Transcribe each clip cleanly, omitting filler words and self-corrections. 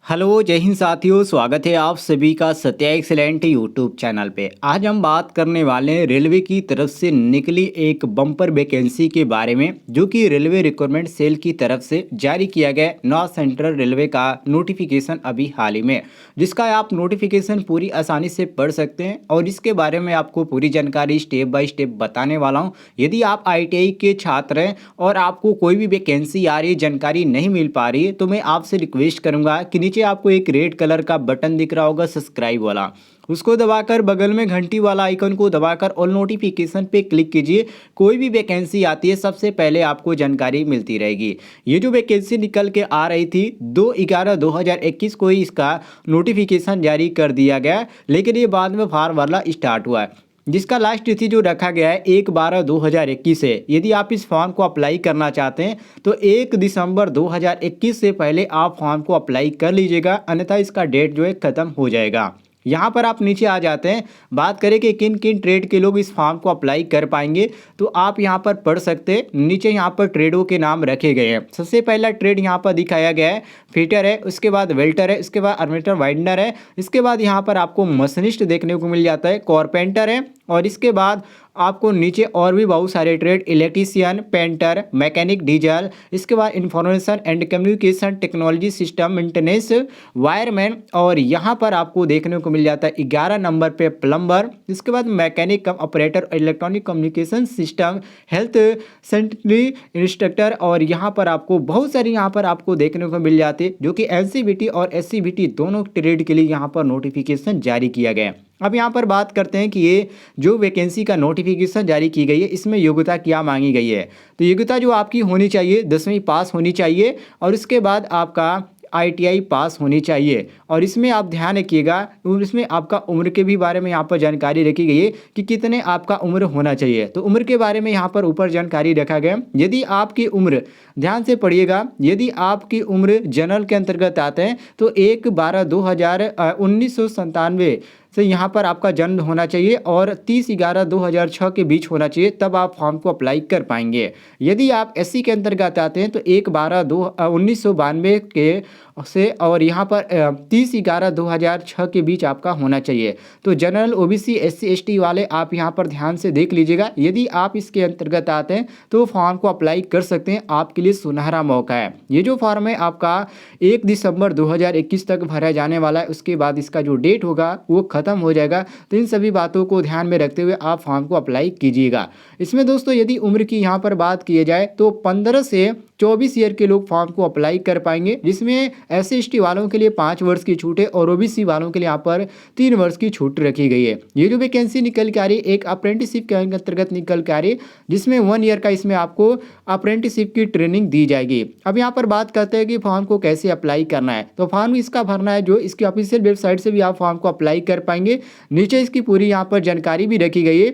Hello जय हिंद साथियों, स्वागत है आप सभी का सत्या एक्सीलेंट यूट्यूब चैनल पे। आज हम बात करने वाले हैं रेलवे की तरफ से निकली एक बम्पर वैकेंसी के बारे में, जो कि रेलवे रिक्रूटमेंट सेल की तरफ से जारी किया गया नॉर्थ सेंट्रल रेलवे का नोटिफिकेशन अभी हाल ही में, जिसका आप नोटिफिकेशन पूरी आसानी से पढ़ सकते हैं और इसके बारे में आपको पूरी जानकारी स्टेप बाय स्टेप बताने वाला हूँ। यदि आप ITI के छात्र हैं और आपको कोई भी वैकेंसी आ रही है, जानकारी नहीं मिल पा रही है, तो मैं आपसे रिक्वेस्ट करूंगा कि नीचे आपको एक रेड कलर का बटन दिख रहा होगा सब्सक्राइब वाला, उसको दबाकर बगल में घंटी वाला आइकन को दबाकर ऑल नोटिफिकेशन पे क्लिक कीजिए। कोई भी वैकेंसी आती है सबसे पहले आपको जानकारी मिलती रहेगी। ये जो वैकेंसी निकल के आ रही थी 2/11/2021 को ही इसका नोटिफिकेशन जारी कर दिया गया, लेकिन ये बाद में फार्म भरना स्टार्ट हुआ है, जिसका लास्ट तिथि जो रखा गया है 1/12/2021 है। यदि आप इस फॉर्म को अप्लाई करना चाहते हैं तो 1 दिसंबर 2021 से पहले आप फॉर्म को अप्लाई कर लीजिएगा, अन्यथा इसका डेट जो है ख़त्म हो जाएगा। यहाँ पर आप नीचे आ जाते हैं, बात करें कि किन किन ट्रेड के लोग इस फॉर्म को अप्लाई कर पाएंगे, तो आप यहाँ पर पढ़ सकते हैं। नीचे यहाँ पर ट्रेडों के नाम रखे गए हैं। सबसे पहला ट्रेड यहाँ पर दिखाया गया है फिटर है, उसके बाद वेल्टर है, उसके बाद आर्मेचर वाइंडर है, इसके बाद यहाँ पर आपको मशीनिस्ट देखने को मिल जाता है, कारपेंटर है, और इसके बाद आपको नीचे और भी बहुत सारे trade electrician, painter, mechanic, diesel, इसके बाद information and communication technology system maintenance, wireman, और यहाँ पर आपको देखने को मिल जाता है 11 नंबर पे प्लम्बर, इसके बाद mechanic cum operator electronic communication system, health sanitary instructor, और यहाँ पर आपको बहुत सारी यहाँ पर आपको देखने को मिल जाती है, जो कि NCVT और SCVT दोनों ट्रेड के लिए यहाँ पर नोटिफिकेशन जारी किया गया है। अब यहाँ पर बात करते हैं कि ये जो वैकेंसी का नोटिफिकेशन जारी की गई है, इसमें योग्यता क्या मांगी गई है। तो योग्यता जो आपकी होनी चाहिए 10वीं पास होनी चाहिए, और उसके बाद आपका ITI पास होनी चाहिए। और इसमें आप ध्यान रखिएगा, इसमें आपका उम्र के भी बारे में यहाँ पर जानकारी रखी गई है कि कितने आपका उम्र होना चाहिए। तो उम्र के बारे में यहाँ पर ऊपर जानकारी रखा गया। यदि आपकी उम्र, ध्यान से पढ़िएगा, यदि आपकी उम्र जनरल के अंतर्गत आते हैं तो 1/12/1997 से यहाँ पर आपका जन्म होना चाहिए और 30/11/2006 के बीच होना चाहिए, तब आप फॉर्म को अप्लाई कर पाएंगे। यदि आप SC के अंतर्गत आते हैं तो 1/12/1992 के से, और यहाँ पर 30/11/2006 के बीच आपका होना चाहिए। तो जनरल, OBC, SC ST वाले आप यहाँ पर ध्यान से देख लीजिएगा। यदि आप इसके अंतर्गत आते हैं तो फॉर्म को अप्लाई कर सकते हैं, आपके लिए सुनहरा मौका है। ये जो फॉर्म है आपका 1 दिसंबर 2021 तक भरा जाने वाला है, उसके बाद इसका जो डेट होगा वो ख़त्म हो जाएगा। तो इन सभी बातों को ध्यान में रखते हुए आप फॉर्म को अप्लाई कीजिएगा। इसमें दोस्तों यदि उम्र की यहाँ पर बात की जाए तो 15 से 24 ईयर के लोग फॉर्म को अप्लाई कर पाएंगे, जिसमें SC ST वालों के लिए 5 वर्ष की छूट है और OBC वालों के लिए यहाँ पर 3 वर्ष की छूट रखी गई है। ये जो वैकेंसी निकल के आ रही है एक अप्रेंटिसशिप के अंतर्गत निकल के आ रही है, जिसमें 1 ईयर का इसमें आपको अप्रेंटिसशिप की ट्रेनिंग दी जाएगी। अब यहाँ पर बात करते हैं कि फॉर्म को कैसे अप्लाई करना है। तो फॉर्म इसका भरना है जो इसकी ऑफिशियल वेबसाइट से भी आप फॉर्म को अप्लाई कर पाएंगे। नीचे इसकी पूरी यहाँ पर जानकारी भी रखी गई है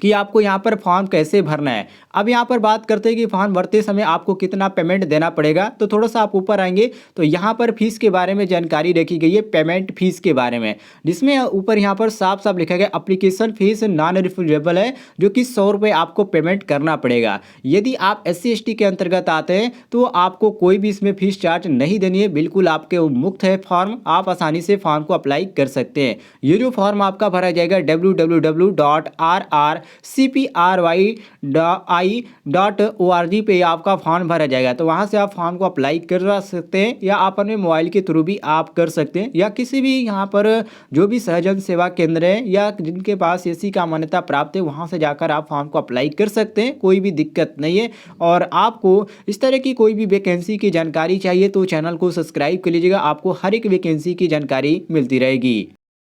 कि आपको यहाँ पर फॉर्म कैसे भरना है। अब यहाँ पर बात करते हैं कि फॉर्म भरते समय आपको कितना पेमेंट देना पड़ेगा। तो थोड़ा सा आप ऊपर आएंगे तो यहाँ पर फीस के बारे में जानकारी रखी गई है, पेमेंट फीस के बारे में, जिसमें ऊपर यहाँ पर साफ साफ लिखा गया एप्लीकेशन फीस नॉन रिफंडेबल है, जो कि 100 रुपये आपको पेमेंट करना पड़ेगा। यदि आप SC ST के अंतर्गत आते हैं तो आपको कोई भी इसमें फीस चार्ज नहीं देनी है, बिल्कुल आपके मुफ्त है फॉर्म, आप आसानी से फॉर्म को अप्लाई कर सकते हैं। ये जो फॉर्म आपका भरा जाएगा www.rrcpri.org पे आपका फॉर्म भरा जाएगा। तो वहाँ से आप फॉर्म को अप्लाई कर सकते हैं, या आप अपने मोबाइल के थ्रू भी आप कर सकते हैं, या किसी भी यहाँ पर जो भी सहजन सेवा केंद्र है या जिनके पास SC का मान्यता प्राप्त है, वहाँ से जाकर आप फॉर्म को अप्लाई कर सकते हैं, कोई भी दिक्कत नहीं है। और आपको इस तरह की कोई भी वैकेंसी की जानकारी चाहिए तो चैनल को सब्सक्राइब कर लीजिएगा, आपको हर एक वैकेंसी की जानकारी मिलती रहेगी।